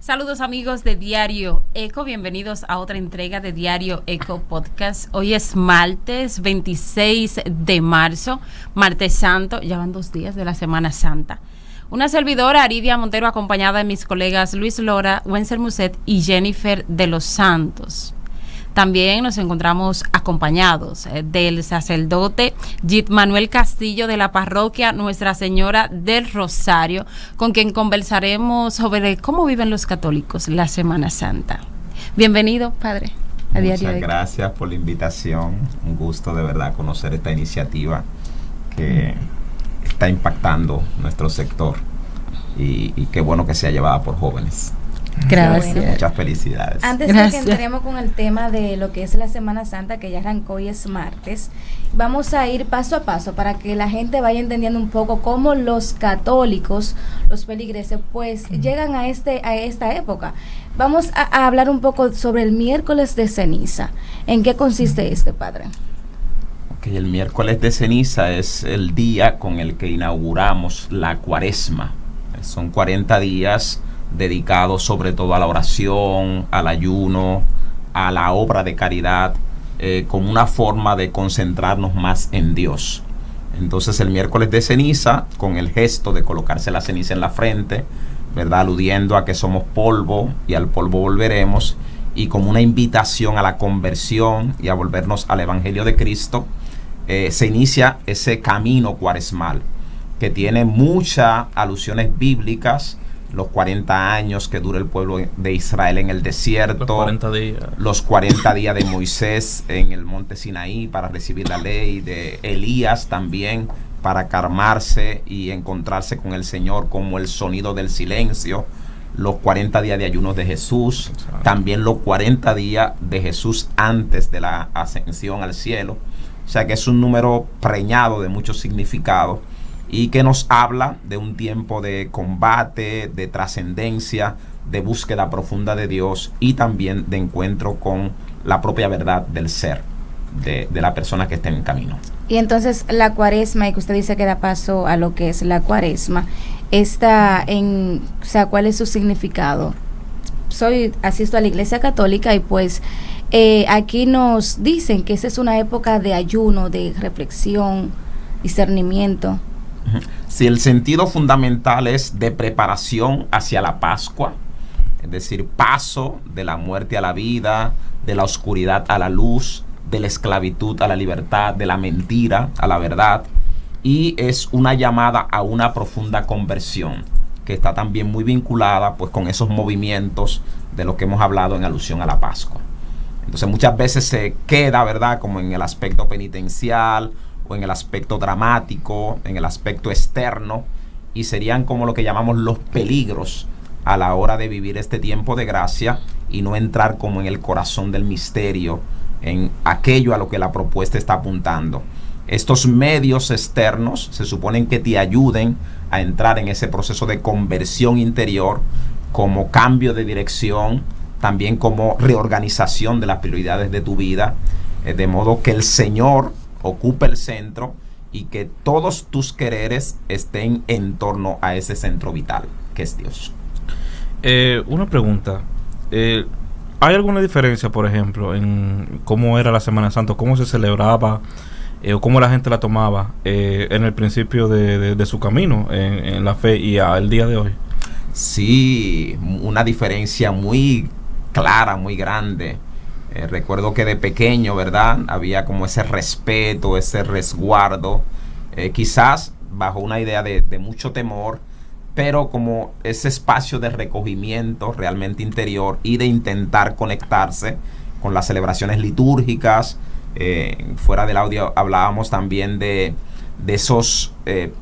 Saludos amigos de Diario Eco, bienvenidos a otra entrega de Diario Eco Podcast. Hoy es martes 26 de marzo, martes santo, ya van 2 días de la Semana Santa. Una servidora, Aridia Montero, acompañada de mis colegas Luis Lora, Wenzel Muset y Jennifer de los Santos. También nos encontramos acompañados del sacerdote Git Manuel Castillo de la parroquia Nuestra Señora del Rosario, con quien conversaremos sobre cómo viven los católicos la Semana Santa. Bienvenido, padre, a Diario Eco. Muchas gracias por la invitación. Un gusto de verdad conocer esta iniciativa que está impactando nuestro sector y qué bueno que sea llevada por jóvenes. Gracias. Bueno, muchas felicidades. Antes de que entremos con el tema de lo que es la Semana Santa, que ya arrancó y es martes, vamos a ir paso a paso para que la gente vaya entendiendo un poco cómo los católicos, los feligreses, pues llegan a esta época. Vamos a hablar un poco sobre el miércoles de ceniza. ¿En qué consiste este, padre? Okay, el miércoles de ceniza es el día con el que inauguramos la Cuaresma. Son 40 días dedicados sobre todo a la oración, al ayuno, a la obra de caridad, como una forma de concentrarnos más en Dios. Entonces el miércoles de ceniza, con el gesto de colocarse la ceniza en la frente, ¿verdad?, aludiendo a que somos polvo y al polvo volveremos, y como una invitación a la conversión y a volvernos al Evangelio de Cristo, se inicia ese camino cuaresmal que tiene muchas alusiones bíblicas. Los 40 años que dura el pueblo de Israel en el desierto, los 40 días de Moisés en el monte Sinaí para recibir la ley, de Elías también para calmarse y encontrarse con el Señor como el sonido del silencio, los 40 días de ayunos de Jesús, también los 40 días de Jesús antes de la ascensión al cielo. O sea que es un número preñado de muchos significados y que nos habla de un tiempo de combate, de trascendencia, de búsqueda profunda de Dios y también de encuentro con la propia verdad del ser, de la persona que está en camino. Y entonces la Cuaresma, y que usted dice que da paso a lo que es la Cuaresma, ¿cuál es su significado? Asisto a la Iglesia Católica y pues aquí nos dicen que esa es una época de ayuno, de reflexión, discernimiento. Si el sentido fundamental es de preparación hacia la Pascua, es decir, paso de la muerte a la vida, de la oscuridad a la luz, de la esclavitud a la libertad, de la mentira a la verdad, y es una llamada a una profunda conversión que está también muy vinculada pues con esos movimientos de los que hemos hablado en alusión a la Pascua. Entonces muchas veces se queda, ¿verdad?, como en el aspecto penitencial o en el aspecto dramático, en el aspecto externo, y serían como lo que llamamos los peligros a la hora de vivir este tiempo de gracia y no entrar como en el corazón del misterio, en aquello a lo que la propuesta está apuntando. Estos medios externos se suponen que te ayuden a entrar en ese proceso de conversión interior, como cambio de dirección, también como reorganización de las prioridades de tu vida, de modo que el Señor ocupe el centro y que todos tus quereres estén en torno a ese centro vital, que es Dios. Una pregunta. ¿Hay alguna diferencia, por ejemplo, en cómo era la Semana Santa, cómo se celebraba o cómo la gente la tomaba en el principio de su camino en la fe y al día de hoy? Sí, una diferencia muy clara, muy grande. Recuerdo que de pequeño, ¿verdad?, había como ese respeto, ese resguardo, quizás bajo una idea de mucho temor, pero como ese espacio de recogimiento realmente interior y de intentar conectarse con las celebraciones litúrgicas. Fuera del audio hablábamos también de esos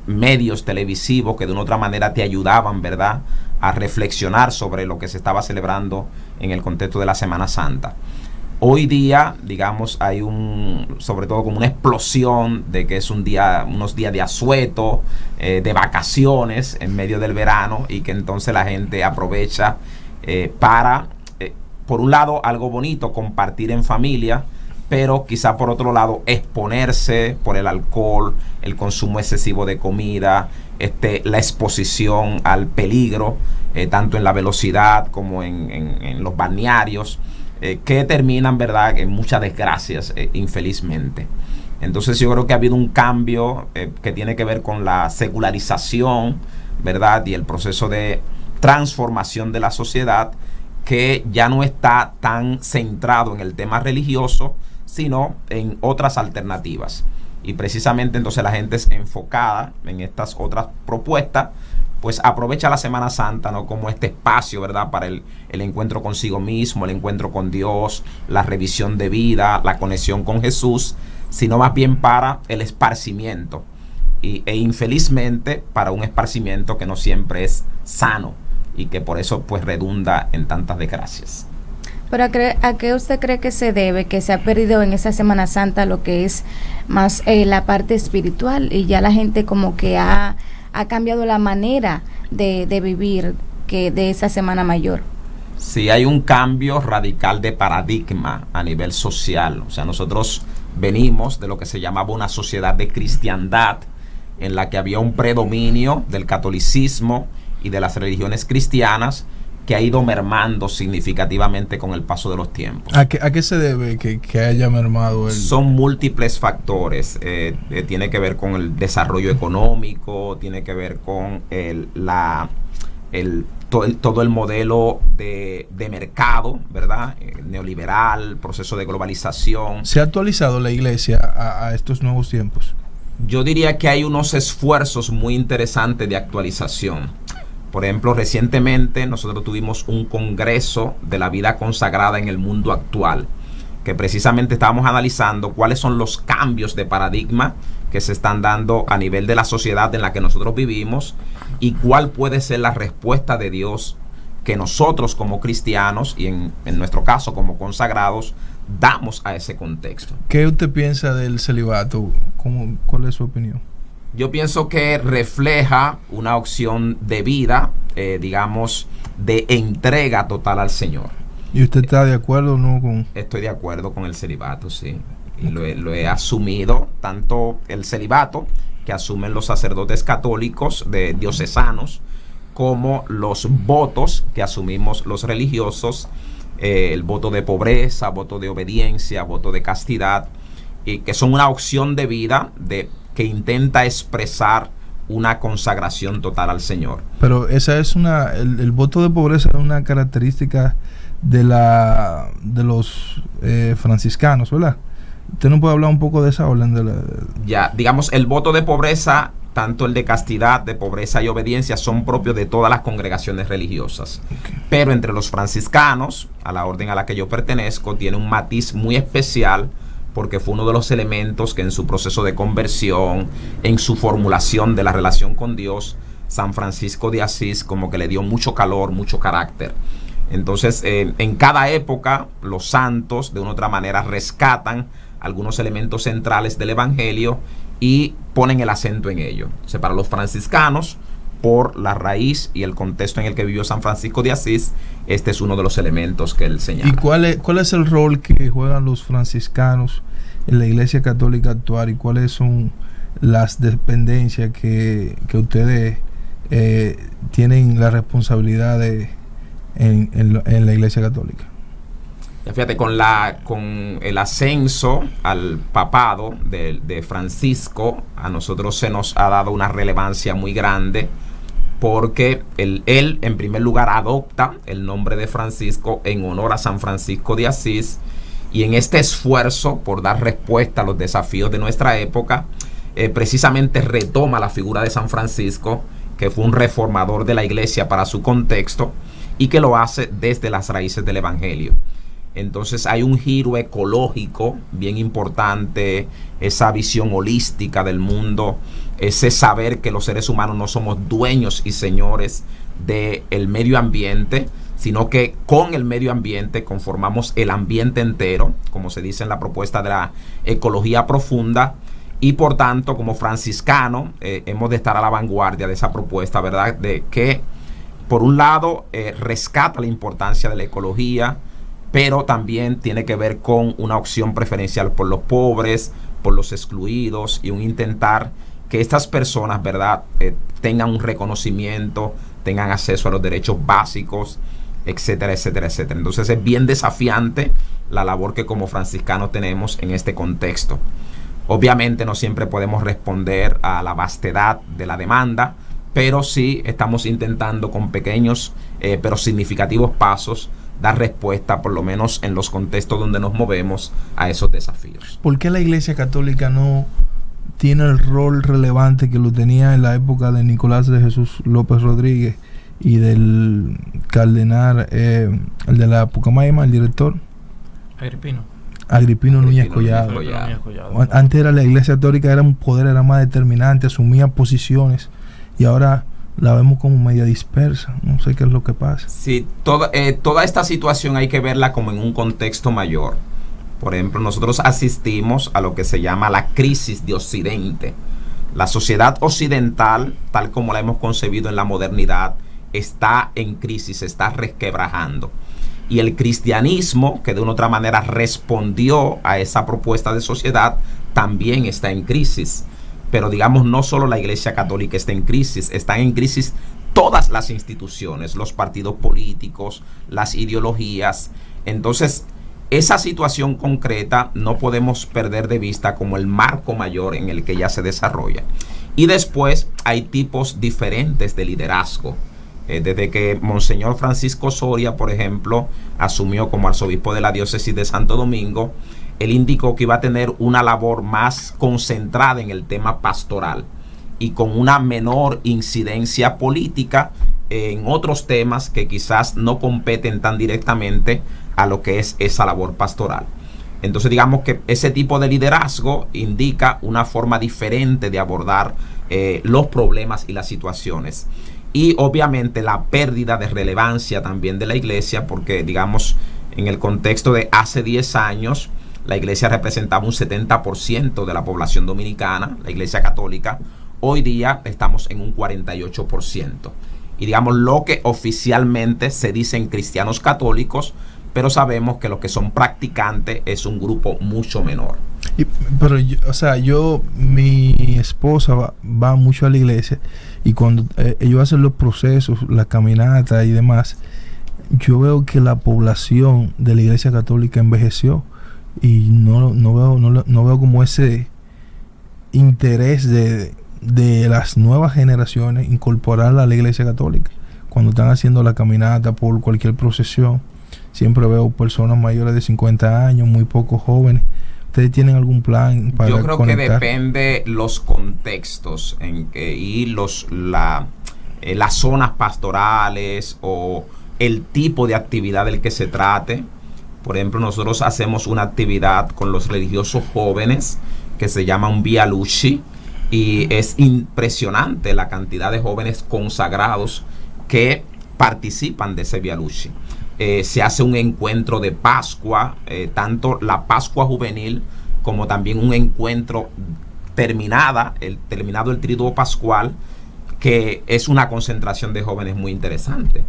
medios televisivos que de una otra manera te ayudaban, ¿verdad?, a reflexionar sobre lo que se estaba celebrando en el contexto de la Semana Santa. Hoy día, digamos, hay sobre todo como una explosión de que es unos días de asueto, de vacaciones en medio del verano, y que entonces la gente aprovecha para, por un lado, algo bonito, compartir en familia, pero quizá por otro lado exponerse por el alcohol, el consumo excesivo de comida, la exposición al peligro, tanto en la velocidad como en los balnearios, que terminan, ¿verdad?, en muchas desgracias, infelizmente. Entonces yo creo que ha habido un cambio que tiene que ver con la secularización, ¿verdad?, y el proceso de transformación de la sociedad, que ya no está tan centrado en el tema religioso, sino en otras alternativas. Y precisamente entonces la gente es enfocada en estas otras propuestas, pues aprovecha la Semana Santa, ¿no?, como este espacio, ¿verdad?, para el encuentro consigo mismo, el encuentro con Dios, la revisión de vida, la conexión con Jesús, sino más bien para el esparcimiento. E infelizmente para un esparcimiento que no siempre es sano y que por eso pues redunda en tantas desgracias. Pero ¿a qué usted cree que se debe que se ha perdido en esa Semana Santa lo que es más la parte espiritual, y ya la gente como que ha cambiado la manera de vivir que de esa Semana Mayor? Sí, hay un cambio radical de paradigma a nivel social. O sea, nosotros venimos de lo que se llamaba una sociedad de cristiandad, en la que había un predominio del catolicismo y de las religiones cristianas, que ha ido mermando significativamente con el paso de los tiempos. ¿A qué se debe que haya mermado? Son múltiples factores. Tiene que ver con el desarrollo económico, tiene que ver con todo el modelo de mercado, ¿verdad? Neoliberal, proceso de globalización. ¿Se ha actualizado la iglesia a estos nuevos tiempos? Yo diría que hay unos esfuerzos muy interesantes de actualización. Por ejemplo, recientemente nosotros tuvimos un congreso de la vida consagrada en el mundo actual, que precisamente estábamos analizando cuáles son los cambios de paradigma que se están dando a nivel de la sociedad en la que nosotros vivimos, y cuál puede ser la respuesta de Dios que nosotros como cristianos, y en nuestro caso como consagrados, damos a ese contexto. ¿Qué usted piensa del celibato? ¿Cuál es su opinión? Yo pienso que refleja una opción de vida, digamos, de entrega total al Señor. ¿Y usted está de acuerdo o no? Estoy de acuerdo con el celibato, sí. Y lo he asumido, tanto el celibato que asumen los sacerdotes católicos diocesanos, como los votos que asumimos los religiosos, el voto de pobreza, voto de obediencia, voto de castidad, y que son una opción de vida que intenta expresar una consagración total al Señor. Pero esa es el voto de pobreza es una característica de los franciscanos, ¿verdad? ¿Usted no puede hablar un poco de esa orden? Ya, digamos, el voto de pobreza, tanto el de castidad, de pobreza y obediencia, son propios de todas las congregaciones religiosas. Okay. Pero entre los franciscanos, a la orden a la que yo pertenezco, tiene un matiz muy especial, porque fue uno de los elementos que en su proceso de conversión, en su formulación de la relación con Dios, San Francisco de Asís como que le dio mucho calor, mucho carácter. Entonces, en cada época, los santos de una u otra manera rescatan algunos elementos centrales del Evangelio y ponen el acento en ello. O sea, para los franciscanos, por la raíz y el contexto en el que vivió San Francisco de Asís, este es uno de los elementos que él señala. ¿Y cuál es el rol que juegan los franciscanos en la Iglesia Católica actual, y cuáles son las dependencias que ustedes tienen la responsabilidad en la Iglesia Católica? Fíjate, con el ascenso al papado de Francisco, a nosotros se nos ha dado una relevancia muy grande, porque él en primer lugar adopta el nombre de Francisco en honor a San Francisco de Asís, y en este esfuerzo por dar respuesta a los desafíos de nuestra época, precisamente retoma la figura de San Francisco, que fue un reformador de la iglesia para su contexto, y que lo hace desde las raíces del Evangelio. Entonces hay un giro ecológico bien importante, esa visión holística del mundo, ese saber que los seres humanos no somos dueños y señores del medio ambiente, sino que con el medio ambiente conformamos el ambiente entero, como se dice en la propuesta de la ecología profunda. Y por tanto, como franciscano, hemos de estar a la vanguardia de esa propuesta, ¿verdad? De que, por un lado, rescata la importancia de la ecología, pero también tiene que ver con una opción preferencial por los pobres, por los excluidos, y un intentar que estas personas, ¿verdad?, tengan un reconocimiento, tengan acceso a los derechos básicos, etcétera, etcétera, etcétera. Entonces es bien desafiante la labor que como franciscanos tenemos en este contexto. Obviamente no siempre podemos responder a la vastedad de la demanda, pero sí estamos intentando con pequeños pero significativos pasos dar respuesta, por lo menos en los contextos donde nos movemos, a esos desafíos. ¿Por qué la Iglesia Católica no tiene el rol relevante que lo tenía en la época de Nicolás de Jesús López Rodríguez y del cardenal, el de la Pucamaima, el director? Agripino Núñez Collado. Antes era la Iglesia Católica, era un poder, era más determinante, asumía posiciones, y ahora la vemos como media dispersa. No sé qué es lo que pasa. Sí, toda esta situación hay que verla como en un contexto mayor. Por ejemplo, nosotros asistimos a lo que se llama la crisis de Occidente. La sociedad occidental, tal como la hemos concebido en la modernidad, está en crisis, se está resquebrajando. Y el cristianismo, que de una u otra manera respondió a esa propuesta de sociedad, también está en crisis. Pero digamos, no solo la Iglesia Católica está en crisis, están en crisis todas las instituciones, los partidos políticos, las ideologías. Entonces, esa situación concreta no podemos perder de vista como el marco mayor en el que ella se desarrolla. Y después hay tipos diferentes de liderazgo. Desde que Monseñor Francisco Soria, por ejemplo, asumió como arzobispo de la diócesis de Santo Domingo, él indicó que iba a tener una labor más concentrada en el tema pastoral y con una menor incidencia política en otros temas que quizás no competen tan directamente a lo que es esa labor pastoral. Entonces digamos que ese tipo de liderazgo indica una forma diferente de abordar los problemas y las situaciones. Y obviamente la pérdida de relevancia también de la iglesia, porque digamos en el contexto de hace 10 años, la iglesia representaba un 70% de la población dominicana, la iglesia católica. Hoy día estamos en un 48%. Y digamos lo que oficialmente se dicen cristianos católicos, pero sabemos que los que son practicantes es un grupo mucho menor. Pero mi esposa va mucho a la iglesia, y cuando ellos hacen los procesos, la caminata y demás, yo veo que la población de la iglesia católica envejeció, y no veo como ese interés de las nuevas generaciones incorporarla a la iglesia católica. Cuando están haciendo la caminata por cualquier procesión, siempre veo personas mayores de 50 años, muy pocos jóvenes. ¿Ustedes tienen algún plan para Yo creo conectar? Que depende los contextos y las zonas pastorales o el tipo de actividad del que se trate. Por ejemplo, nosotros hacemos una actividad con los religiosos jóvenes que se llama un Via Luci, y es impresionante la cantidad de jóvenes consagrados que participan de ese Via Luci. Se hace un encuentro de Pascua, tanto la Pascua juvenil como también un encuentro terminado el Triduo Pascual, que es una concentración de jóvenes muy interesante.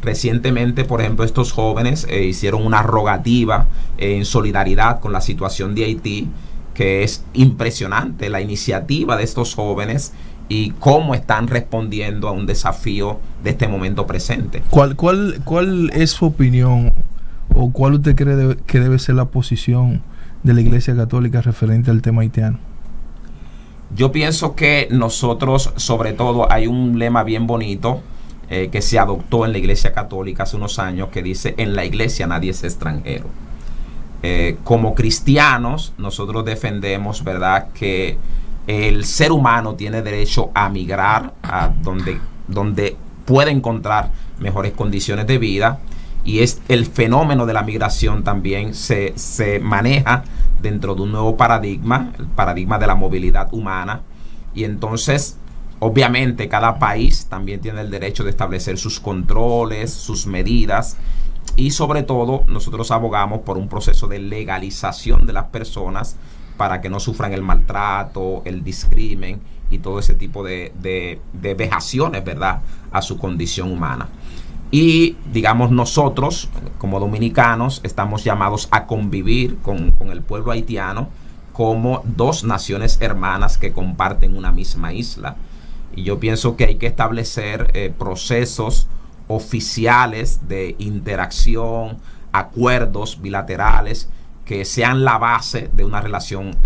Recientemente, por ejemplo, estos jóvenes hicieron una rogativa en solidaridad con la situación de Haití, que es impresionante la iniciativa de estos jóvenes y cómo están respondiendo a un desafío de este momento presente. ¿Cuál es su opinión, o cuál usted cree que debe ser la posición de la Iglesia Católica referente al tema haitiano? Yo pienso que nosotros, sobre todo, hay un lema bien bonito que se adoptó en la Iglesia Católica hace unos años, que dice: en la Iglesia nadie es extranjero. Como cristianos, nosotros defendemos, ¿verdad?, que el ser humano tiene derecho a migrar a donde puede encontrar mejores condiciones de vida, y es el fenómeno de la migración también se maneja dentro de un nuevo paradigma, el paradigma de la movilidad humana. Y entonces, obviamente, cada país también tiene el derecho de establecer sus controles, sus medidas, y sobre todo nosotros abogamos por un proceso de legalización de las personas para que no sufran el maltrato, el discrimen y todo ese tipo de vejaciones, ¿verdad?, a su condición humana. Y digamos, nosotros como dominicanos estamos llamados a convivir con el pueblo haitiano como dos naciones hermanas que comparten una misma isla. Y yo pienso que hay que establecer procesos oficiales de interacción, acuerdos bilaterales que sean la base de una relación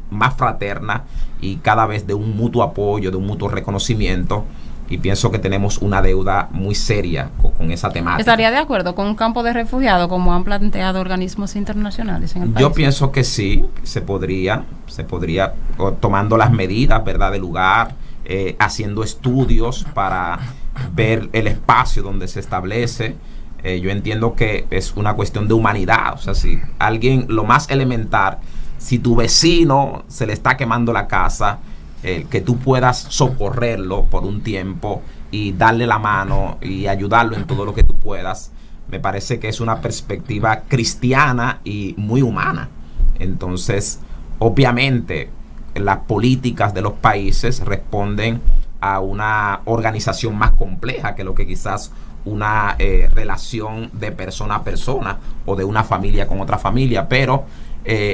más fraterna y cada vez de un mutuo apoyo, de un mutuo reconocimiento. Y pienso que tenemos una deuda muy seria con esa temática. ¿Estaría de acuerdo con un campo de refugiados como han planteado organismos internacionales en el país? Yo pienso que sí, se podría tomando las medidas, ¿verdad?, del lugar, haciendo estudios para ver el espacio donde se establece. Yo entiendo que es una cuestión de humanidad. O sea, si alguien, lo más elemental, si tu vecino se le está quemando la casa, que tú puedas socorrerlo por un tiempo y darle la mano y ayudarlo en todo lo que tú puedas, me parece que es una perspectiva cristiana y muy humana. Entonces, obviamente, las políticas de los países responden a una organización más compleja que lo que quizás una relación de persona a persona o de una familia con otra familia, pero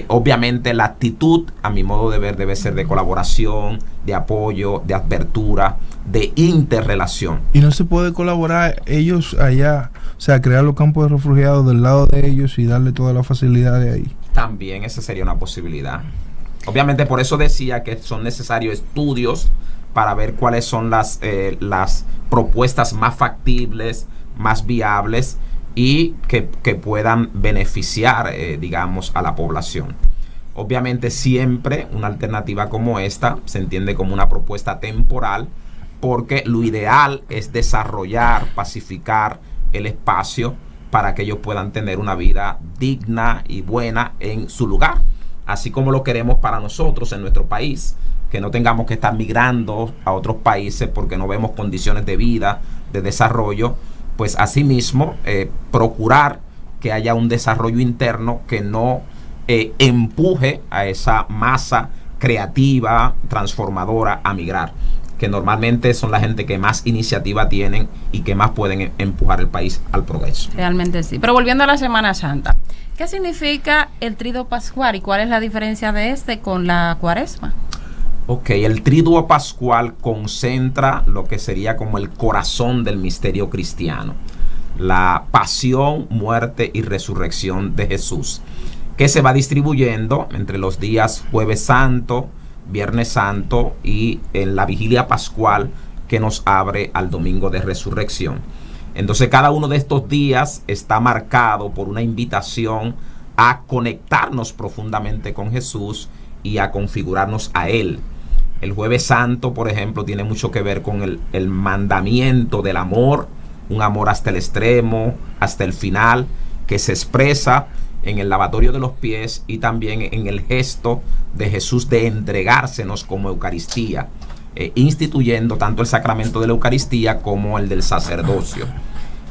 obviamente la actitud, a mi modo de ver, debe ser de colaboración, de apoyo, de apertura, de interrelación. Y no se puede colaborar ellos allá, o sea, crear los campos de refugiados del lado de ellos y darle toda la facilidad de ahí. También esa sería una posibilidad. Obviamente, por eso decía que son necesarios estudios para ver cuáles son las propuestas más factibles, más viables y que puedan beneficiar, digamos, a la población. Obviamente siempre una alternativa como esta se entiende como una propuesta temporal, porque lo ideal es desarrollar, pacificar el espacio para que ellos puedan tener una vida digna y buena en su lugar, así como lo queremos para nosotros en nuestro país, que no tengamos que estar migrando a otros países porque no vemos condiciones de vida, de desarrollo. Pues asimismo procurar que haya un desarrollo interno que no empuje a esa masa creativa, transformadora a migrar, que normalmente son la gente que más iniciativa tienen y que más pueden empujar el país al progreso. Realmente sí. Pero volviendo a la Semana Santa, ¿qué significa el Triduo Pascual y cuál es la diferencia de este con la Cuaresma? Ok, el Triduo Pascual concentra lo que sería como el corazón del misterio cristiano, la pasión, muerte y resurrección de Jesús, que se va distribuyendo entre los días Jueves Santo, Viernes Santo y en la Vigilia Pascual, que nos abre al Domingo de Resurrección. Entonces cada uno de estos días está marcado por una invitación a conectarnos profundamente con Jesús y a configurarnos a Él. El Jueves Santo, por ejemplo, tiene mucho que ver con el mandamiento del amor, un amor hasta el extremo, hasta el final, que se expresa en el lavatorio de los pies y también en el gesto de Jesús de entregársenos como Eucaristía, instituyendo tanto el sacramento de la Eucaristía como el del sacerdocio.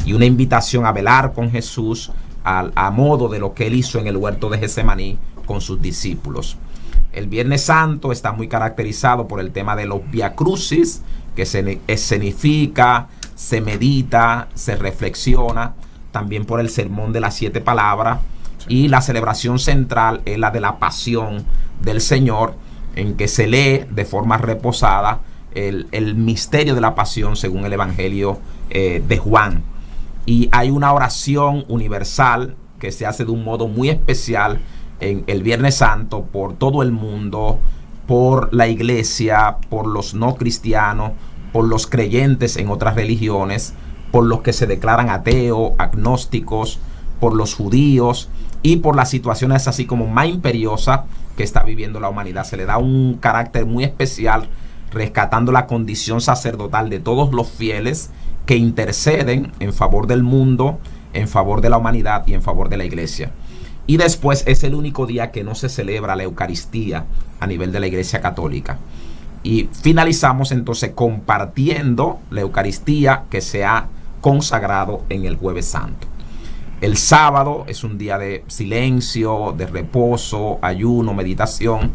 Y una invitación a velar con Jesús a modo de lo que Él hizo en el huerto de Getsemaní con sus discípulos. El Viernes Santo está muy caracterizado por el tema de los Via Crucis, que se escenifica, se medita, se reflexiona, también por el Sermón de las 7 Palabras, y la celebración central es la de la Pasión del Señor, en que se lee de forma reposada el misterio de la Pasión según el Evangelio de Juan. Y hay una oración universal que se hace de un modo muy especial en el Viernes Santo por todo el mundo, por la iglesia, por los no cristianos, por los creyentes en otras religiones, por los que se declaran ateos, agnósticos, por los judíos y por las situaciones así como más imperiosas que está viviendo la humanidad. Se le da un carácter muy especial, rescatando la condición sacerdotal de todos los fieles que interceden en favor del mundo, en favor de la humanidad y en favor de la iglesia. Y después es el único día que no se celebra la Eucaristía a nivel de la Iglesia Católica. Y finalizamos entonces compartiendo la Eucaristía que se ha consagrado en el Jueves Santo. El sábado es un día de silencio, de reposo, ayuno, meditación,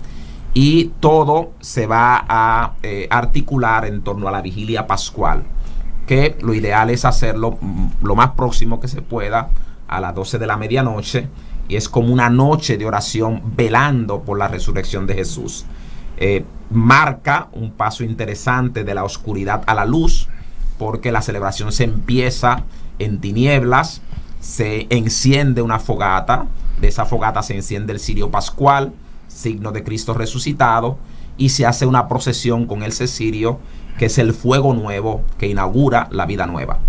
y todo se va a articular en torno a la Vigilia Pascual, que lo ideal es hacerlo lo más próximo que se pueda a las 12 de la medianoche, y es como una noche de oración velando por la resurrección de Jesús. Marca un paso interesante de la oscuridad a la luz, porque la celebración se empieza en tinieblas, se enciende una fogata, de esa fogata se enciende el cirio pascual, signo de Cristo resucitado, y se hace una procesión con ese cirio, que es el fuego nuevo que inaugura la vida nueva.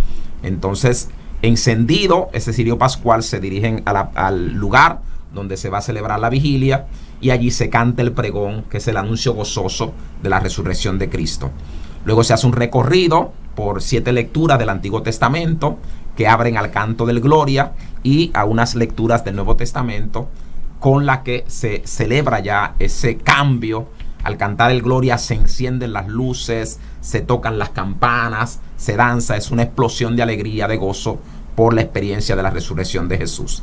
Entonces, encendido ese cirio pascual, se dirigen al lugar donde se va a celebrar la vigilia, y allí se canta el pregón, que es el anuncio gozoso de la resurrección de Cristo. Luego se hace un recorrido por 7 lecturas del Antiguo Testamento que abren al canto del Gloria, y a unas lecturas del Nuevo Testamento con la que se celebra ya ese cambio. Al cantar el Gloria se encienden las luces, se tocan las campanas, se danza, es una explosión de alegría, de gozo por la experiencia de la resurrección de Jesús.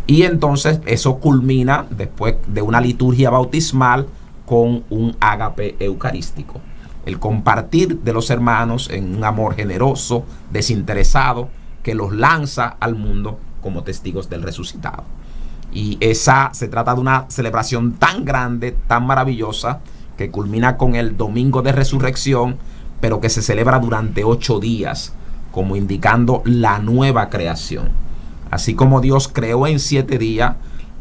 Y entonces eso culmina después de una liturgia bautismal con un ágape eucarístico, el compartir de los hermanos en un amor generoso, desinteresado, que los lanza al mundo como testigos del resucitado. Y se trata de una celebración tan grande, tan maravillosa, que culmina con el domingo de resurrección, pero que se celebra durante 8 días, como indicando la nueva creación. Así como Dios creó en 7 días,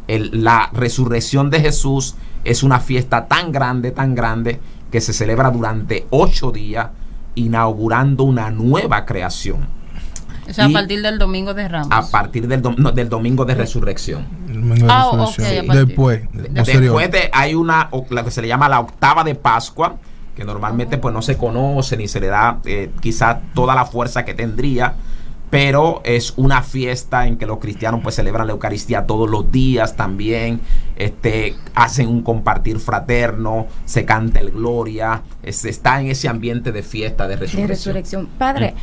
la resurrección de Jesús es una fiesta tan grande, que se celebra durante 8 días, inaugurando una nueva creación. O sea, a partir del domingo de Ramos. A partir del domingo de resurrección. Okay, Después hay lo que se le llama la octava de Pascua, que normalmente pues no se conoce ni se le da quizá toda la fuerza que tendría, pero es una fiesta en que los cristianos pues celebran la Eucaristía todos los días también, hacen un compartir fraterno, se canta el Gloria, se está en ese ambiente de fiesta de resurrección. Padre,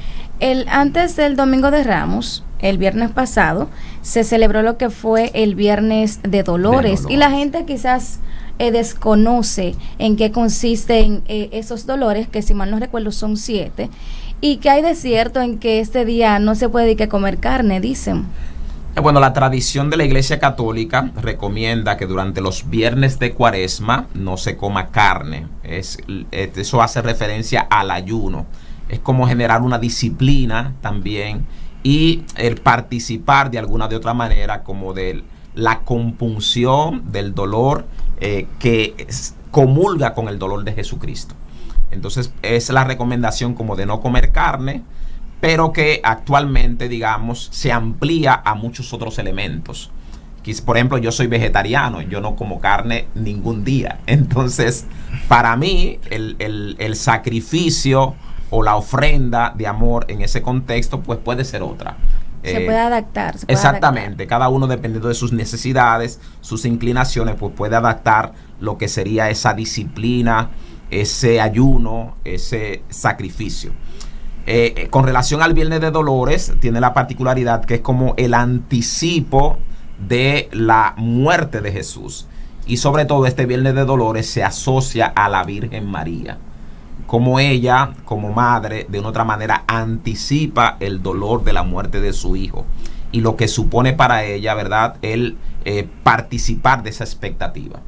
antes del Domingo de Ramos, el viernes pasado, se celebró lo que fue el Viernes de Dolores. Y la gente quizás desconoce en qué consisten esos dolores, que si mal no recuerdo son 7, y que hay de cierto en que este día no se puede comer carne, dicen. Bueno, la tradición de la Iglesia Católica recomienda que durante los viernes de Cuaresma no se coma carne. Eso hace referencia al ayuno. Es como generar una disciplina también, y el participar de alguna de otra manera como de la compunción del dolor que comulga con el dolor de Jesucristo. Entonces es la recomendación como de no comer carne, pero que actualmente, digamos, se amplía a muchos otros elementos. Por ejemplo, yo soy vegetariano, yo no como carne ningún día. Entonces, para mí, el sacrificio o la ofrenda de amor en ese contexto, pues puede ser otra. Se puede adaptar. Exactamente, cada uno dependiendo de sus necesidades, sus inclinaciones, pues puede adaptar lo que sería esa disciplina, ese ayuno, ese sacrificio. Con relación al Viernes de Dolores, tiene la particularidad que es como el anticipo de la muerte de Jesús. Y sobre todo este Viernes de Dolores se asocia a la Virgen María, como ella, como madre, de una otra manera anticipa el dolor de la muerte de su hijo, y lo que supone para ella, ¿verdad?, el participar de esa expectativa.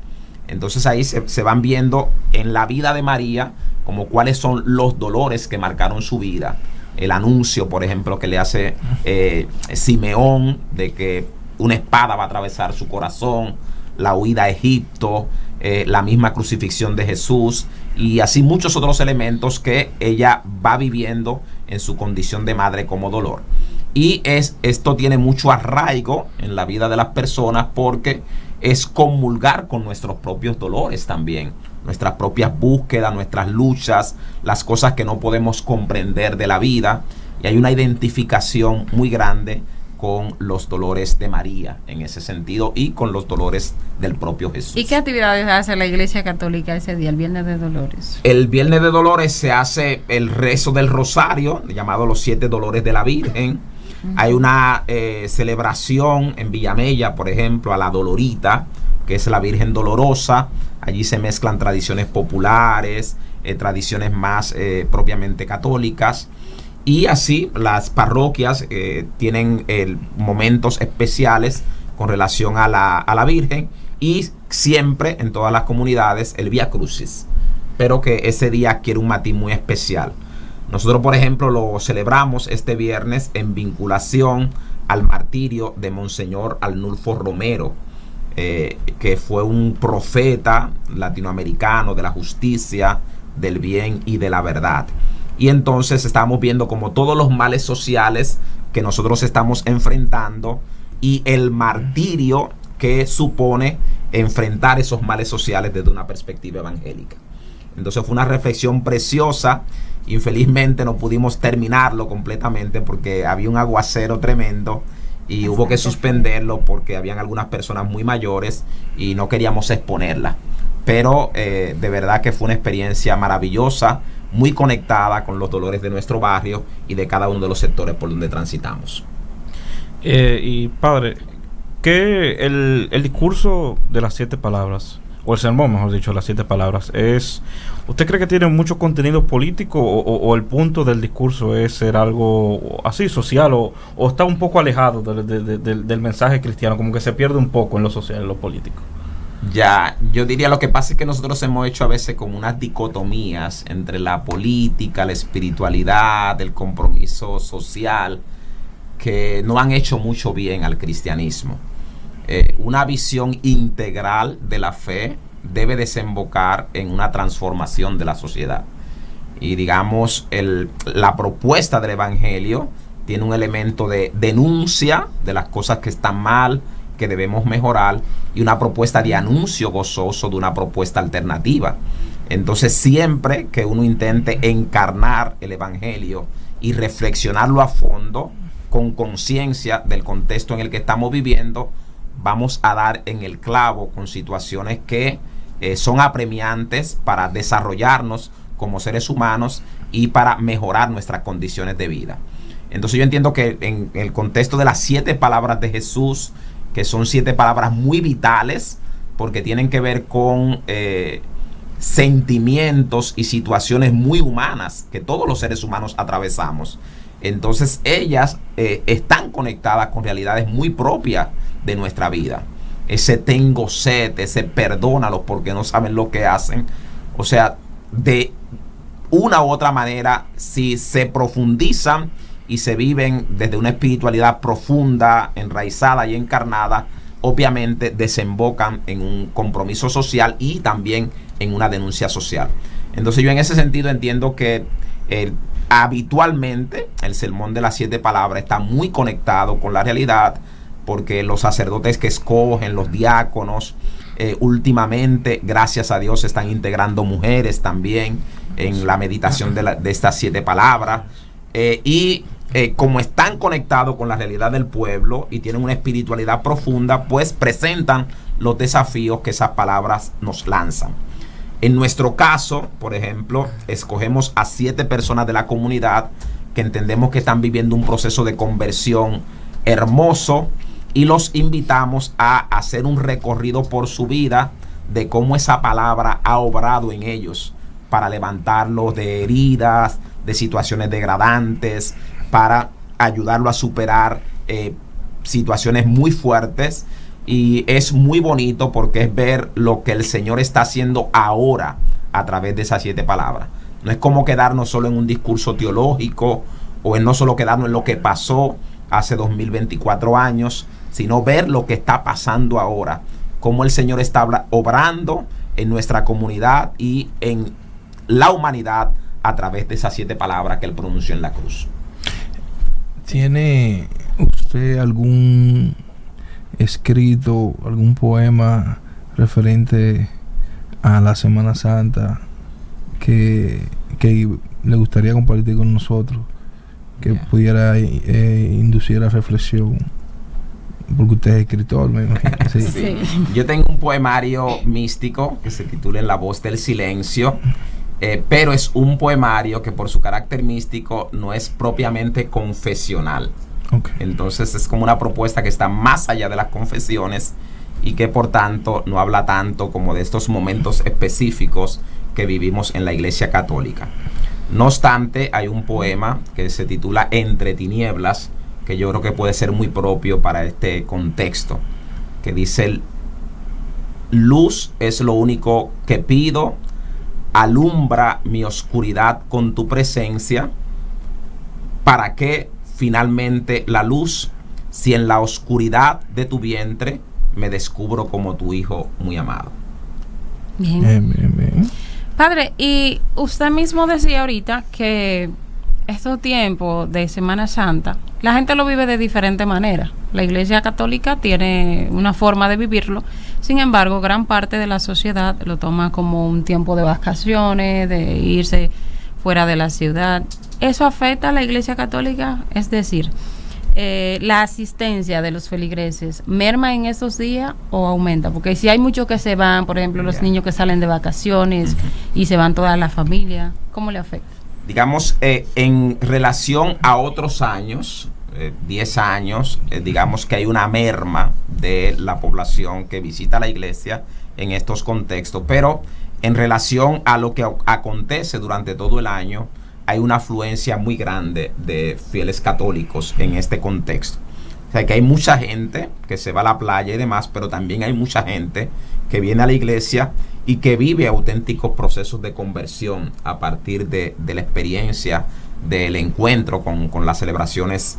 Entonces ahí se van viendo en la vida de María como cuáles son los dolores que marcaron su vida. El anuncio, por ejemplo, que le hace Simeón de que una espada va a atravesar su corazón, la huida a Egipto, la misma crucifixión de Jesús, y así muchos otros elementos que ella va viviendo en su condición de madre como dolor. Y esto tiene mucho arraigo en la vida de las personas, porque es comulgar con nuestros propios dolores también, nuestras propias búsquedas, nuestras luchas, las cosas que no podemos comprender de la vida, y hay una identificación muy grande con los dolores de María en ese sentido, y con los dolores del propio Jesús. ¿Y qué actividades hace la Iglesia Católica ese día, el Viernes de Dolores? El Viernes de Dolores se hace el rezo del Rosario, llamado los 7 Dolores de la Virgen. Hay una celebración en Villamella, por ejemplo, a la Dolorita, que es la Virgen Dolorosa. Allí se mezclan tradiciones populares, tradiciones más propiamente católicas. Y así las parroquias tienen momentos especiales con relación a la Virgen, y siempre en todas las comunidades el Vía Crucis, pero que ese día adquiere un matiz muy especial. Nosotros, por ejemplo, lo celebramos este viernes en vinculación al martirio de Monseñor Arnulfo Romero, que fue un profeta latinoamericano de la justicia, del bien y de la verdad. Y entonces estamos viendo como todos los males sociales que nosotros estamos enfrentando y el martirio que supone enfrentar esos males sociales desde una perspectiva evangélica. Entonces fue una reflexión preciosa. Infelizmente no pudimos terminarlo completamente porque había un aguacero tremendo y hubo que suspenderlo porque habían algunas personas muy mayores y no queríamos exponerla. Pero de verdad que fue una experiencia maravillosa, muy conectada con los dolores de nuestro barrio y de cada uno de los sectores por donde transitamos. Y padre, que el discurso de las 7 palabras, o el sermón, mejor dicho, las 7 palabras, ¿usted cree que tiene mucho contenido político o el punto del discurso es ser algo así social o está un poco alejado del mensaje cristiano, como que se pierde un poco en lo social, en lo político? Ya, yo diría, lo que pasa es que nosotros hemos hecho a veces como unas dicotomías entre la política, la espiritualidad, el compromiso social, que no han hecho mucho bien al cristianismo. Una visión integral de la fe debe desembocar en una transformación de la sociedad. Y digamos, la propuesta del Evangelio tiene un elemento de denuncia de las cosas que están mal, que debemos mejorar, y una propuesta de anuncio gozoso de una propuesta alternativa. Entonces, siempre que uno intente encarnar el Evangelio y reflexionarlo a fondo, con conciencia del contexto en el que estamos viviendo, vamos a dar en el clavo con situaciones que son apremiantes para desarrollarnos como seres humanos y para mejorar nuestras condiciones de vida. Entonces yo entiendo que en el contexto de las 7 palabras de Jesús, que son 7 palabras muy vitales, porque tienen que ver con sentimientos y situaciones muy humanas que todos los seres humanos atravesamos. Entonces ellas están conectadas con realidades muy propias de nuestra vida. Ese tengo sed, ese perdónalos porque no saben lo que hacen. O sea, de una u otra manera, si se profundizan y se viven desde una espiritualidad profunda, enraizada y encarnada, obviamente desembocan en un compromiso social y también en una denuncia social. Entonces yo en ese sentido entiendo que habitualmente el sermón de las 7 palabras está muy conectado con la realidad, porque los sacerdotes que escogen, los diáconos, últimamente, gracias a Dios, están integrando mujeres también en la meditación de estas 7 palabras, como están conectados con la realidad del pueblo y tienen una espiritualidad profunda, pues presentan los desafíos que esas palabras nos lanzan. En nuestro caso, por ejemplo, escogemos a 7 personas de la comunidad que entendemos que están viviendo un proceso de conversión hermoso, y los invitamos a hacer un recorrido por su vida de cómo esa palabra ha obrado en ellos para levantarlos de heridas, de situaciones degradantes, para ayudarlo a superar situaciones muy fuertes. Y es muy bonito porque es ver lo que el Señor está haciendo ahora a través de esas 7 palabras. No es como quedarnos solo en un discurso teológico o en no solo quedarnos en lo que pasó hace 2024 años, sino ver lo que está pasando ahora, cómo el Señor está obrando en nuestra comunidad y en la humanidad a través de esas 7 palabras que Él pronunció en la cruz. ¿Tiene usted algún escrito, algún poema referente a la Semana Santa que le gustaría compartir con nosotros, que pudiera inducir a reflexión? Porque usted es escritor, me imagino. Sí. Sí. Yo tengo un poemario místico que se titula En la voz del silencio, pero es un poemario que por su carácter místico no es propiamente confesional. Okay. Entonces es como una propuesta que está más allá de las confesiones y que por tanto no habla tanto como de estos momentos específicos que vivimos en la Iglesia Católica. No obstante, hay un poema que se titula Entre tinieblas, que yo creo que puede ser muy propio para este contexto, que dice: luz es lo único que pido, alumbra mi oscuridad con tu presencia. ¿Para qué finalmente la luz, si en la oscuridad de tu vientre me descubro como tu hijo muy amado? Bien. Bien. Padre, y usted mismo decía ahorita que estos tiempos de Semana Santa, la gente lo vive de diferente manera. La Iglesia Católica tiene una forma de vivirlo, sin embargo, gran parte de la sociedad lo toma como un tiempo de vacaciones, de irse fuera de la ciudad. ¿Eso afecta a la Iglesia Católica? Es decir, la asistencia de los feligreses, ¿merma en esos días o aumenta? Porque si hay muchos que se van, por ejemplo, los niños que salen de vacaciones y se van toda la familia, ¿cómo le afecta? Digamos, en relación a otros años, 10 años, digamos que hay una merma de la población que visita la iglesia en estos contextos, pero en relación a lo que acontece durante todo el año, hay una afluencia muy grande de fieles católicos en este contexto. O sea que hay mucha gente que se va a la playa y demás, pero también hay mucha gente que viene a la iglesia y que vive auténticos procesos de conversión a partir de la experiencia del encuentro con las celebraciones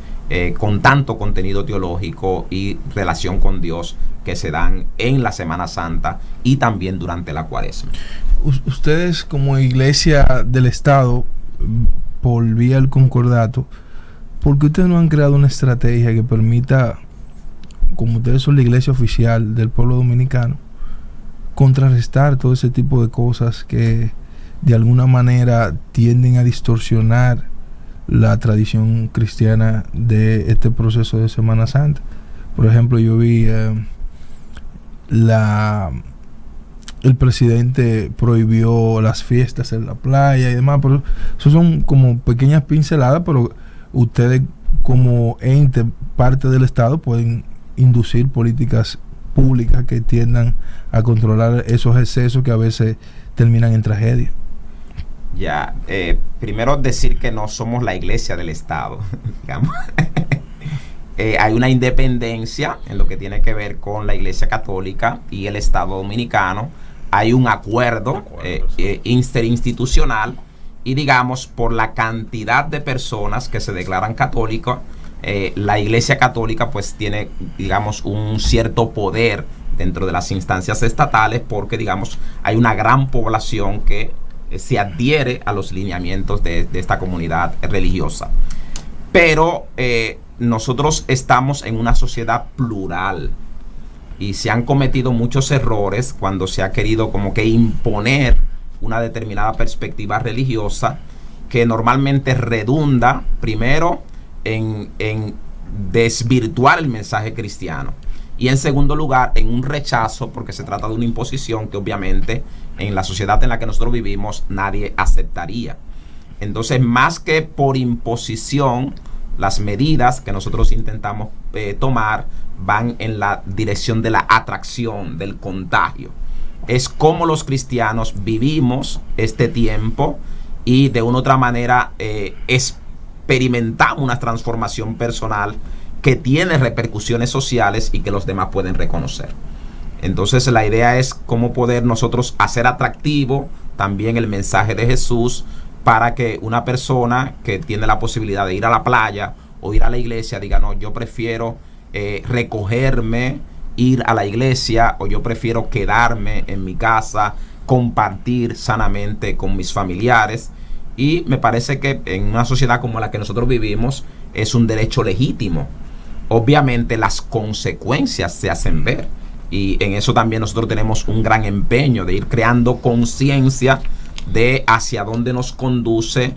con tanto contenido teológico y relación con Dios que se dan en la Semana Santa y también durante la Cuaresma. Ustedes como iglesia del Estado, por vía del concordato, ¿por qué ustedes no han creado una estrategia que permita, como ustedes son la iglesia oficial del pueblo dominicano, contrarrestar todo ese tipo de cosas que de alguna manera tienden a distorsionar la tradición cristiana de este proceso de Semana Santa? Por ejemplo, yo vi el presidente prohibió las fiestas en la playa y demás, pero eso son como pequeñas pinceladas, pero ustedes como ente, parte del Estado, pueden inducir políticas públicas que tiendan a controlar esos excesos que a veces terminan en tragedia. Ya, primero decir que no somos la iglesia del Estado, digamos. Hay una independencia en lo que tiene que ver con la Iglesia Católica y el Estado Dominicano. Hay un acuerdo interinstitucional y, digamos, por la cantidad de personas que se declaran católicas, la Iglesia Católica pues tiene, digamos, un cierto poder dentro de las instancias estatales porque, digamos, hay una gran población que se adhiere a los lineamientos de esta comunidad religiosa. Pero nosotros estamos en una sociedad plural y se han cometido muchos errores cuando se ha querido como que imponer una determinada perspectiva religiosa que normalmente redunda primero en desvirtuar el mensaje cristiano y en segundo lugar en un rechazo, porque se trata de una imposición que obviamente en la sociedad en la que nosotros vivimos nadie aceptaría. Entonces, más que por imposición, las medidas que nosotros intentamos tomar van en la dirección de la atracción, del contagio. Es como los cristianos vivimos este tiempo y de una u otra manera experimentamos una transformación personal que tiene repercusiones sociales y que los demás pueden reconocer. Entonces la idea es cómo poder nosotros hacer atractivo también el mensaje de Jesús para que una persona que tiene la posibilidad de ir a la playa o ir a la iglesia diga, no, yo prefiero recogerme, ir a la iglesia, o yo prefiero quedarme en mi casa, compartir sanamente con mis familiares. Y me parece que en una sociedad como la que nosotros vivimos es un derecho legítimo. Obviamente las consecuencias se hacen ver y en eso también nosotros tenemos un gran empeño de ir creando conciencia de hacia dónde nos conduce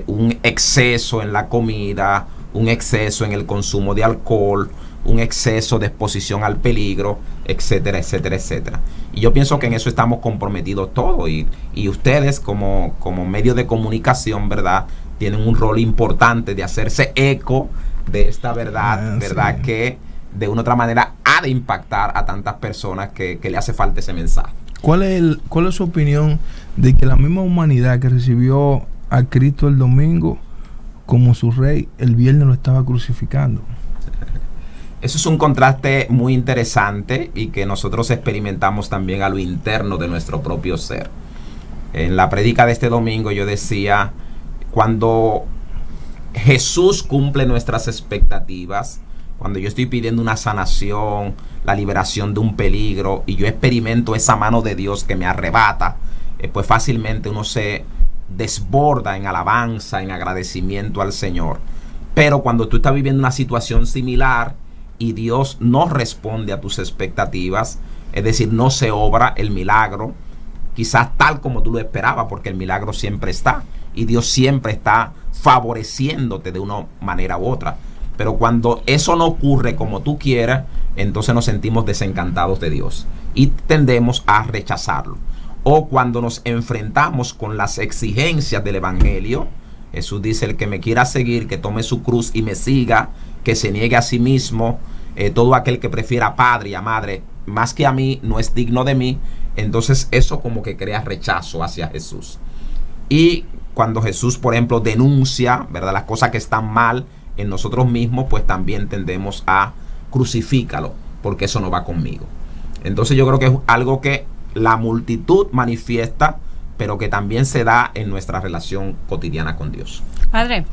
un exceso en la comida, un exceso en el consumo de alcohol, un exceso de exposición al peligro, etcétera, etcétera, etcétera. Y yo pienso que en eso estamos comprometidos todos y ustedes como medio de comunicación, ¿verdad?, tienen un rol importante de hacerse eco de esta verdad, ¿verdad?, sí, que de una u otra manera ha de impactar a tantas personas que le hace falta ese mensaje. ¿Cuál es su opinión de que la misma humanidad que recibió a Cristo el domingo como su rey, el viernes lo estaba crucificando. Eso es un contraste muy interesante y que nosotros experimentamos también a lo interno de nuestro propio ser. En la prédica de este domingo yo decía, cuando Jesús cumple nuestras expectativas, cuando yo estoy pidiendo una sanación, la liberación de un peligro, y yo experimento esa mano de Dios que me arrebata, pues fácilmente uno se desborda en alabanza, en agradecimiento al Señor. Pero cuando tú estás viviendo una situación similar y Dios no responde a tus expectativas, es decir, no se obra el milagro, quizás tal como tú lo esperabas, porque el milagro siempre está y Dios siempre está favoreciéndote de una manera u otra. Pero cuando eso no ocurre como tú quieras, entonces nos sentimos desencantados de Dios y tendemos a rechazarlo. O cuando nos enfrentamos con las exigencias del Evangelio, Jesús dice, el que me quiera seguir, que tome su cruz y me siga, que se niegue a sí mismo, todo aquel que prefiera padre y a madre más que a mí, no es digno de mí. Entonces eso como que crea rechazo hacia Jesús. Y cuando Jesús, por ejemplo, denuncia, ¿verdad?, las cosas que están mal en nosotros mismos, pues también tendemos a crucifícalo, porque eso no va conmigo. Entonces yo creo que es algo que la multitud manifiesta, pero que también se da en nuestra relación cotidiana con Dios. Padre,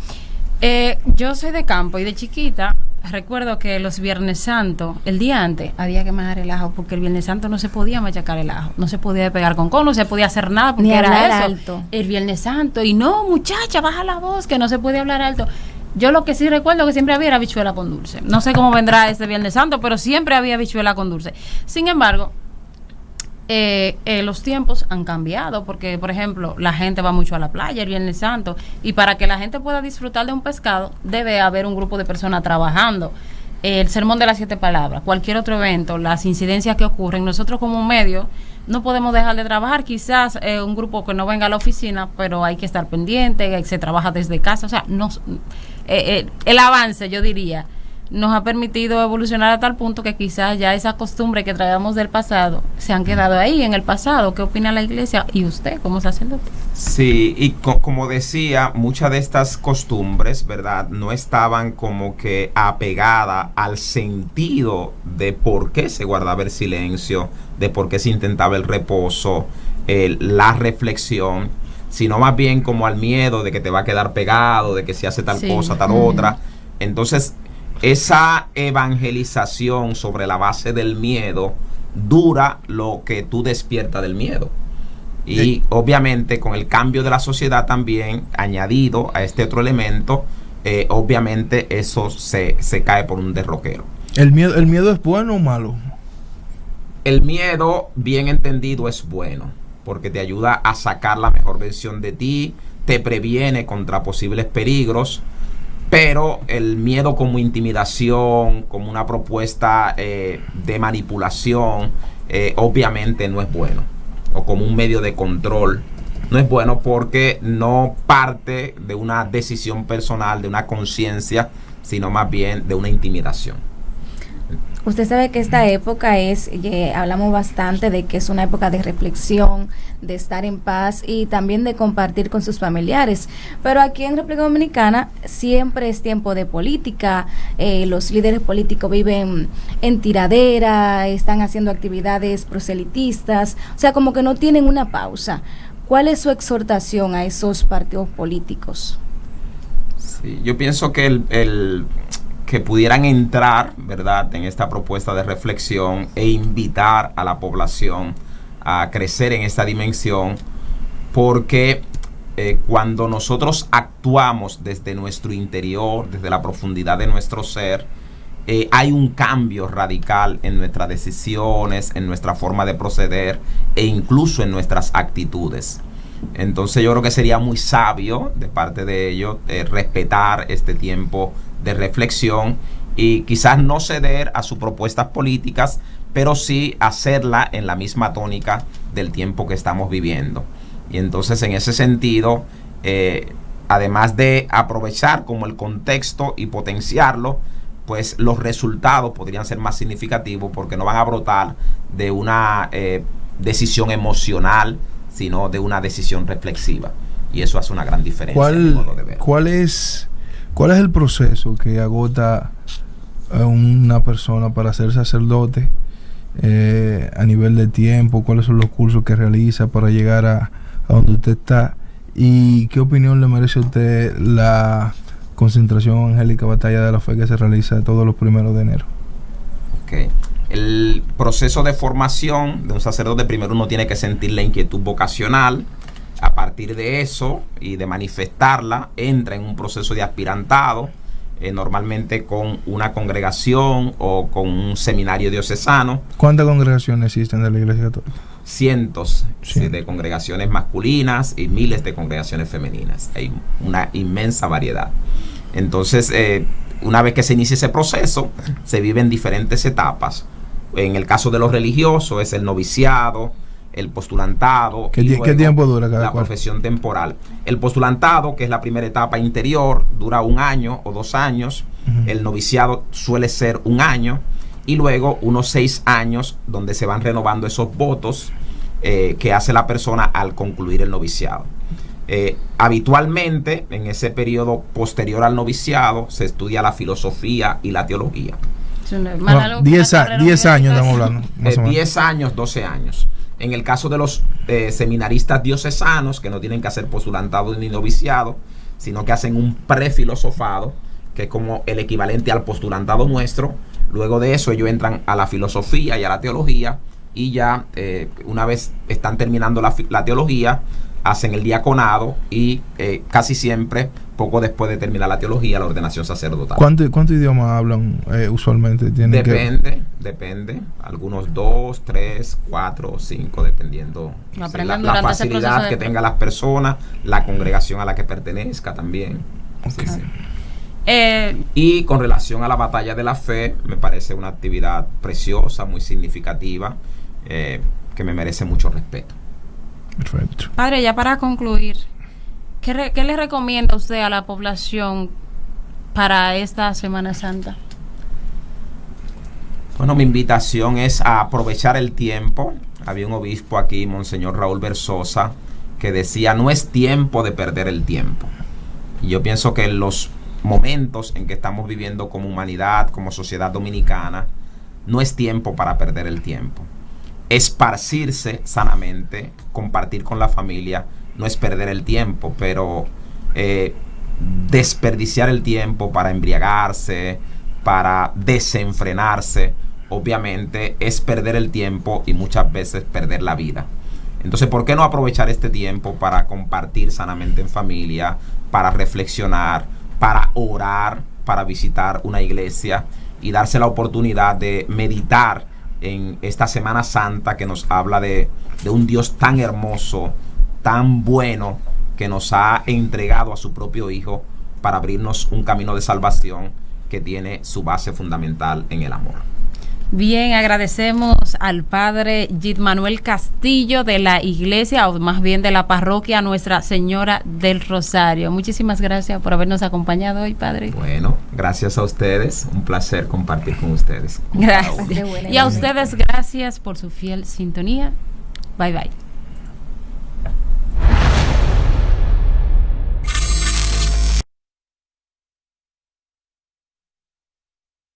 yo soy de campo y de chiquita recuerdo que los Viernes Santos, el día antes, había que majar el ajo, porque el Viernes Santo no se podía machacar el ajo, no se podía pegar con cono, no se podía hacer nada, porque ni era eso, alto. El Viernes Santo. Y no, muchacha, baja la voz, que no se puede hablar alto. Yo lo que sí recuerdo que siempre había era habichuela con dulce. No sé cómo vendrá ese Viernes Santo, pero siempre había habichuela con dulce. Sin embargo, los tiempos han cambiado, porque por ejemplo la gente va mucho a la playa el Viernes Santo, y para que la gente pueda disfrutar de un pescado debe haber un grupo de personas trabajando. El sermón de las 7 palabras, cualquier otro evento, las incidencias que ocurren, nosotros como medio no podemos dejar de trabajar. Quizás un grupo que no venga a la oficina, pero hay que estar pendiente, se trabaja desde casa. O sea, el avance, yo diría, nos ha permitido evolucionar a tal punto que quizás ya esa costumbre que traíamos del pasado se han quedado ahí en el pasado. ¿Qué opina la iglesia y usted como sacerdote? Sí, y como decía, muchas de estas costumbres, ¿verdad?, no estaban como que apegadas al sentido de por qué se guardaba el silencio, de por qué se intentaba el reposo, la reflexión, sino más bien como al miedo de que te va a quedar pegado, de que si hace tal cosa, tal otra. Entonces, esa evangelización sobre la base del miedo dura lo que tú despiertas del miedo. Y obviamente con el cambio de la sociedad también añadido a este otro elemento, obviamente eso se cae por un derroquero. ¿El miedo es bueno o malo? El miedo, bien entendido, es bueno, porque te ayuda a sacar la mejor versión de ti, te previene contra posibles peligros. Pero el miedo como intimidación, como una propuesta de manipulación, obviamente no es bueno. O como un medio de control, no es bueno, porque no parte de una decisión personal, de una conciencia, sino más bien de una intimidación. Usted sabe que esta época hablamos bastante de que es una época de reflexión, de estar en paz y también de compartir con sus familiares. Pero aquí en República Dominicana siempre es tiempo de política. Los líderes políticos viven en tiradera, están haciendo actividades proselitistas, o sea, como que no tienen una pausa. ¿Cuál es su exhortación a esos partidos políticos? Sí, yo pienso que que pudieran entrar, ¿verdad?, en esta propuesta de reflexión e invitar a la población a crecer en esta dimensión, porque cuando nosotros actuamos desde nuestro interior, desde la profundidad de nuestro ser, hay un cambio radical en nuestras decisiones, en nuestra forma de proceder e incluso en nuestras actitudes. Entonces yo creo que sería muy sabio de parte de ellos respetar este tiempo de reflexión y quizás no ceder a sus propuestas políticas, pero sí hacerla en la misma tónica del tiempo que estamos viviendo. Y entonces en ese sentido, además de aprovechar como el contexto y potenciarlo, pues los resultados podrían ser más significativos, porque no van a brotar de una decisión emocional, sino de una decisión reflexiva. y eso hace una gran diferencia. en mi modo de ver. ¿Cuál es el proceso que agota a una persona para ser sacerdote a nivel de tiempo? ¿Cuáles son los cursos que realiza para llegar a donde usted está? ¿Y qué opinión le merece a usted la concentración evangélica Batalla de la Fe que se realiza todos los 1 de enero? Okay. El proceso de formación de un sacerdote, primero uno tiene que sentir la inquietud vocacional. A partir de eso y de manifestarla, entra en un proceso de aspirantado, normalmente con una congregación o con un seminario diocesano. ¿Cuántas congregaciones existen de la Iglesia Católica? Cientos de congregaciones masculinas y miles de congregaciones femeninas. Hay una inmensa variedad. Entonces, una vez que se inicia ese proceso, se viven diferentes etapas. En el caso de los religiosos es el noviciado, el postulantado. ¿Qué tiempo dura cada la cual? profesión temporal. El postulantado, que es la primera etapa interior, dura 1 año o 2 años. El noviciado suele ser 1 año. Y luego unos 6 años donde se van renovando esos votos que hace la persona al concluir el noviciado. Habitualmente, en ese periodo posterior al noviciado, se estudia la filosofía y la teología. 10 años estamos hablando. 10 años, 12 años. En el caso de los seminaristas diocesanos, que no tienen que hacer postulantado ni noviciado, sino que hacen un prefilosofado, que es como el equivalente al postulantado nuestro. Luego de eso ellos entran a la filosofía y a la teología, y ya una vez están terminando la teología, hacen el diaconado y casi siempre, poco después de terminar la teología, la ordenación sacerdotal. ¿Cuántos idiomas hablan usualmente? Depende. Algunos 2, 3, 4, 5, dependiendo la facilidad que tengan las personas, la congregación a la que pertenezca también. Okay. Sí. Y con relación a la Batalla de la Fe, me parece una actividad preciosa, muy significativa, que me merece mucho respeto. Perfecto. Padre, ya para concluir, ¿qué le recomienda usted a la población para esta Semana Santa? Bueno, mi invitación es a aprovechar el tiempo. Había un obispo aquí, Monseñor Raúl Versosa, que decía: no es tiempo de perder el tiempo. Y yo pienso que en los momentos en que estamos viviendo como humanidad, como sociedad dominicana, no es tiempo para perder el tiempo. Esparcirse sanamente, compartir con la familia, no es perder el tiempo, pero desperdiciar el tiempo para embriagarse, para desenfrenarse, obviamente es perder el tiempo y muchas veces perder la vida. Entonces, ¿por qué no aprovechar este tiempo para compartir sanamente en familia, para reflexionar, para orar, para visitar una iglesia y darse la oportunidad de meditar en esta Semana Santa que nos habla de un Dios tan hermoso, tan bueno, que nos ha entregado a su propio Hijo para abrirnos un camino de salvación que tiene su base fundamental en el amor? Bien, agradecemos al Padre Gid Manuel Castillo de la iglesia, o más bien de la parroquia Nuestra Señora del Rosario. Muchísimas gracias por habernos acompañado hoy, Padre. Bueno, gracias a ustedes. Un placer compartir con ustedes. Gracias. Y a ustedes, gracias por su fiel sintonía. Bye, bye.